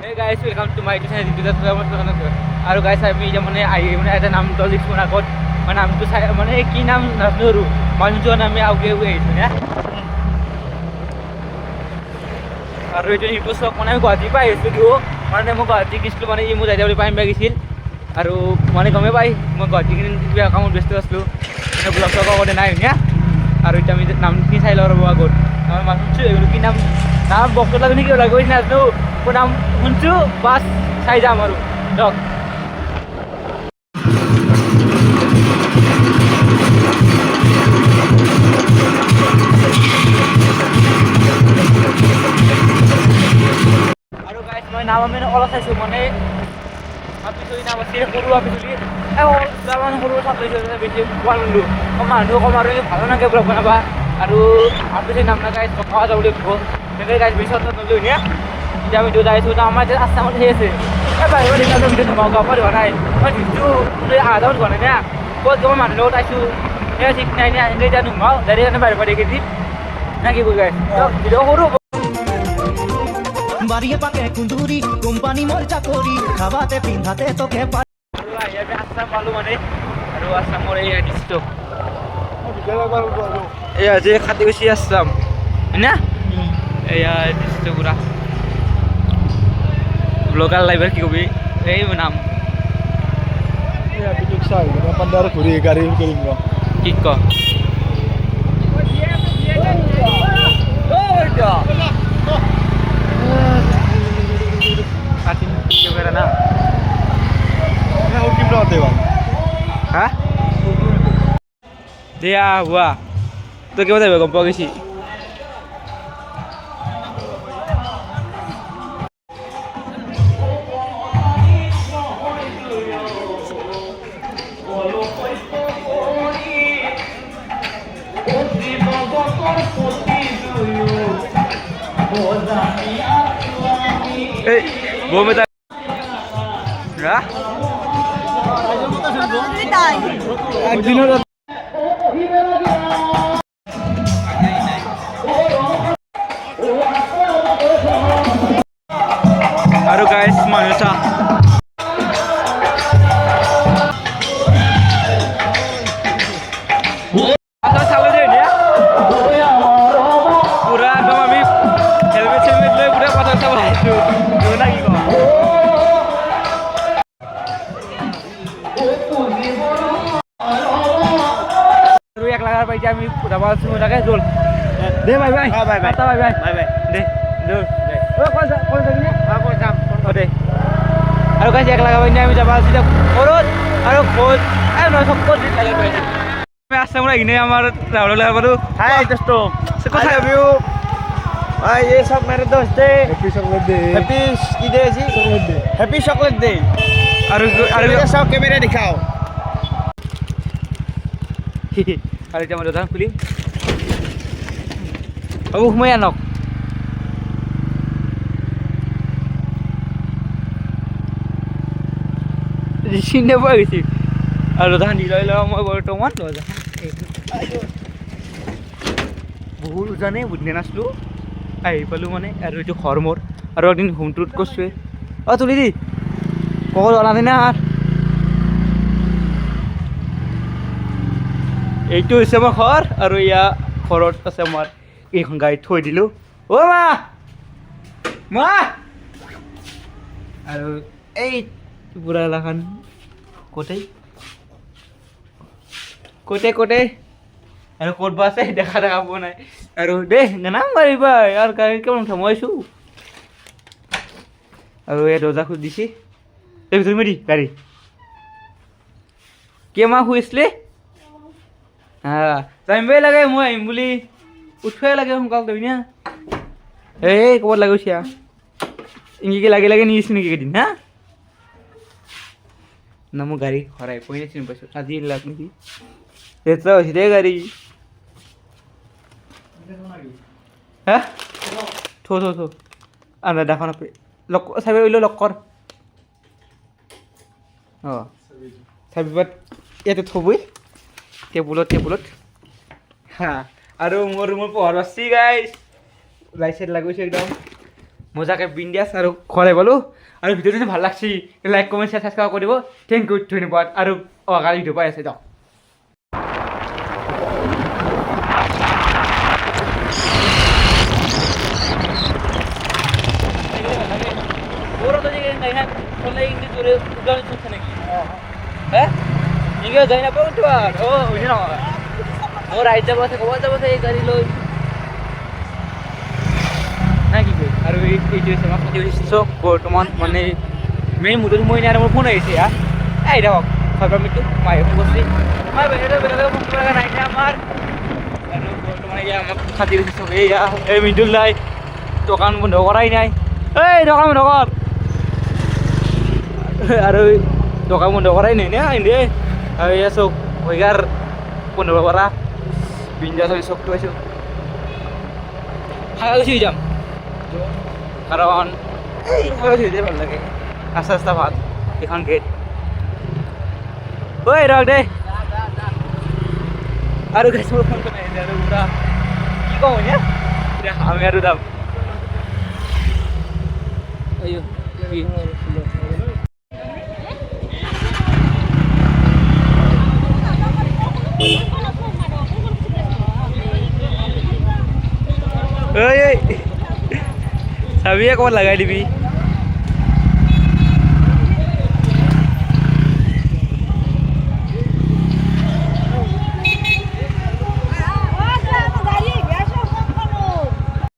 Hey guys, welcome to my channel. আৰু গাইছ আমি এতিয়া মানে আহি মানে এটা নাম লিখছো আগত মানে নামটো চাই মানে কি নাম নাজানো মানুহজন আমি আগে আহিছো না আৰু এইটো ইউটিউব মানে গুৱাহাটী পাই আহিছো দিও মানে মই গুৱাহাটী গৈছিলো মানে মোৰ যাই যাবলৈ পাৰিম লাগিছিল আৰু মানে গমে পাই মই গুৱাহাটী কিবা কামত ব্যস্ত আছিলো মানে ব্লগ চগ আগতে নাই না আৰু এতিয়া আমি নামখিনি চাই লওঁ ৰ'ব আগত আমাৰ মানুহটো এইটো কি নাম নাম বক্সত লাগি কি লাগি নাজানো নাম শুনছো বাছ চাই যাম আৰু দিয়ক আৰু গাইছ মই নাম আমি অলপ চাইছোঁ মানে আপিছলি নাম আছিল সৰু আপিছলি মানে সৰু চাকৰি বেছি পোৱা ল'লোঁ মানুহ কম আৰু ভালো নাগে ব্লগ বনাবা আৰু আপিছলি নাম না গাইছ খোৱা যাব লাগিব তেনেকৈ গাইছ বেছি নলওঁ নে এতিয়া আমি যাইছোঁ আমাৰ এতিয়া আস্থামত সেই আছে এই বাহিৰৰ দিনাটো ভিডিঅ' নমাওঁ গাঁও পৰা হোৱা নাই মই ভিডিঅ' আধাত হোৱা নাই না ক'ত মই মানুহৰ লগত আছোঁ সেই ঠিক নাই নে এনেকৈ এতিয়া নোমাওঁ ডাইৰেক্ট বাহিৰৰ পৰা দেখি দিম না কি কৰি গাইছ ভিডিঅ' সৰু বাড়িয়ে পাকে কুন্দুৰি কোম্পানি মোৰ চাকৰি খাবাতে পিন্ধাতে তোকে আসাম পালো মানে আৰু আসামৰ এই ডিষ্ট্ৰিক্ট এয়া যে খাতিগুচি আসাম না এয়া ডিষ্ট্ৰিক্ট পুৰা লোকাল লাইভৰ কি কবি এই নাম pandar ঘূৰি গাড়ী কৰিম কি ক ना हाँ दिया हुआ तो क्या बताए गम पासी वो बता আৰু গাইছ মানুহ চাবলৈ যায় এতিয়া পুৰা একদম আমি হেলমেট চেলমেট লৈ পুৰা কথা চাব আহিছোঁ না কি কওঁ এক লাগার পাইছি আমি যাবা লাগে জল দে bye bye bye bye bye bye bye bye দে জল কোন যাম দে আৰু কাছে এক লাগা পাইনি আমি যাবা আছি ওৰত আৰু খোঁজ এই নয় সব কোন লাগে পাইছি আমি আসছে আমরা ইনে আমার রাউল লাগা পারো হাই দোস্ত কথা ভিউ ভাই ये सब मेरे दोस्त है हैप्पी चॉकलेट डे हैप्पी की डे जी chocolate day happy chocolate day और ये सब कैमरा दिखाओ আৰু এতিয়া মই দোকান খুলিম হ'ব সোমাই আনক চিনি পোৱা গৈছে আৰু দোকান দি লৈ লওঁ মই বৰ্তমান বহুত উজানে বুজি নাছিলোঁ আহি পালোঁ মানে আৰু এইটো ঘৰ মোৰ আৰু এদিন হোম টুৰত কৰিছোঁৱে তুলি দি কল অনা না আৰু এইটো হৈছে আমাৰ ঘৰ আৰু ইয়া ঘৰত আছে আমাৰ এইখন গাড়ী থৈ দিলোঁ অ' মা মা আৰু এই পুৰা এলাকান ক'তেই আৰু ক'ত বা আছে দেখা পোৱা নাই আৰু দেই নাম মাৰিবা আৰু গাড়ী কেৱল থমইছোঁ আৰু এই দৰ্জা খুলি দিছে এই ভিতৰত মেলি গাড়ী কেইমাহ শুইছিলে যামিবই লাগে মই আহিম বুলি উঠোৱাই লাগে সোনকাল তুমি না এই ক'ৰবাত লাগিছে ইংগিকে লাগি নিছে নেকি কেইদিন হা না মোৰ গাড়ী হৰাই পৰি চিনি পাইছোঁ আজি লাগ নেকি এটা হৈছে দেই গাড়ী হা থ আনা দেখা নাপায় লগ চাবি লৈ লগ কৰ অঁ চাবিপাত ইয়াতে থবই টেবুলত হা আৰু মোৰ ৰুমৰ পোহৰ বাচি গাইছ লাইট চাইট লাগিছে একদম মজাকৈ বিন্দাছ আৰু ঘৰে পালোঁ আৰু ভিডিঅ'টো যদি ভাল লাগছি লাইক কমেণ্ট শ্বেয়াৰ ছাবস্ক্ৰাইব কৰিব থেংক ইউ ধন্যবাদ আৰু অহাকালি ভিডিঅ' পাই আছে দিয়ক যাই নাপাওঁ মোৰ ৰাইড যাব আছে ক'ৰবাত যাব আছে এই গাড়ী লৈ নাই কি কয় আৰু এইটো হৈছে আমাৰ ফাটি চক বৰ্তমান মানে মেইন মুঠত মই নাই আৰু মোৰ ফোন আহিছে এই দিয়ক খবৰ মিটু মায়ে ফোন কৰিছে মই বেলেগে ফোন কৰা নাই আমাৰ আৰু বৰ্তমান এয়া আমাক ফাটি গৈছে চব এয়া এই মিটুল নাই দোকান বন্ধ কৰাই নাই এই দোকান বন্ধ কৰ আৰু দোকান বন্ধ কৰাই নাই নে এনে আৰু এয়া চব হৈগাৰ বন্ধ কৰা বিন্দাছ হৈ চবটো পাইছোঁ খাই গুচি যাম কাৰণ এই খাই গুচি ভাল লাগে আস্তা আস্তা ভাত এখন গেট ঐ ৰখ দে আৰু গাইছ মোৰ ফোনটো নাই আৰু পুৰা কি কওঁ নে আমি আৰু যাম চাবিয়ে ক'ত লগাই দিবি